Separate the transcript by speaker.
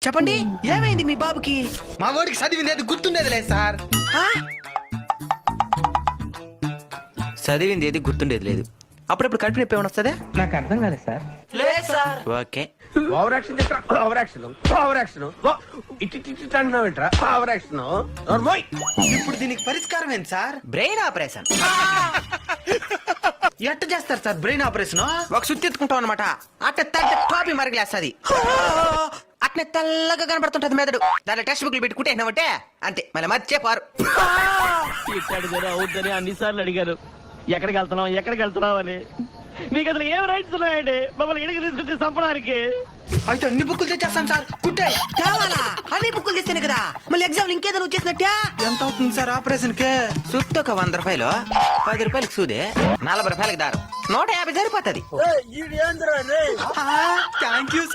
Speaker 1: చెప్పండి, ఏమైంది మీ బాబుకి?
Speaker 2: మా వాడికి చదివింది గుర్తుండేది లేదు సార్.
Speaker 1: ఆ? చదివింది ఏది గుర్తుండేది లేదు. అప్పుడప్పుడు కడుపు నొప్పి ఏమైనా వస్తుందా?
Speaker 3: నాకు అర్థం కాలేదు సార్.
Speaker 1: లేదు సార్. ఓకే.
Speaker 3: ఓవర్ యాక్షన్ చేస్తా. Over action, over action. ఇటు అంటున్నావు ఏంట్రా? Over action.
Speaker 2: ఇప్పుడు దీనికి పరిష్కారం ఏంటి సార్?
Speaker 1: Brain operation.
Speaker 2: ఎట్ట చేస్తారు సార్ బ్రెయిన్ ఆపరేషన్?
Speaker 1: ఒక సుత్తి ఎత్తుకుంటాం అనమాట. అట్ట టాపి మరగలేస్తుంది. అట్నే తెల్లగా కనబడుతుంటది మెదడు. దాంట్లో టెక్స్ట్ బుక్లు పెట్టుకుంటే అంతే, మళ్ళీ మర్చిపోరు.
Speaker 4: అవుద్దని అన్నిసార్లు అడిగారు ఎక్కడికి వెళ్తున్నావు అని. మీకు అసలు ఏం రైట్స్ ఉన్నాయండి మమ్మల్ని ఇడికి తీసుకొచ్చి చంపడానికి?
Speaker 2: అయితే అన్ని బుక్కులు తెచ్చేస్తాం సార్. కుట్టే
Speaker 1: కావాలా? అన్ని బుక్కులు తెస్తాను కదా, మళ్ళీ ఎగ్జామ్ ఇంకేదో వచ్చేసినట్టే.
Speaker 2: ఎంత అవుతుంది సార్ ఆపరేషన్ కి?
Speaker 1: సుత్తి ఒక 100 రూపాయలు, 10 రూపాయలకి సూదే, 40 రూపాయలకి దారం, 150 సరిపోతుంది.
Speaker 2: Thank you sir.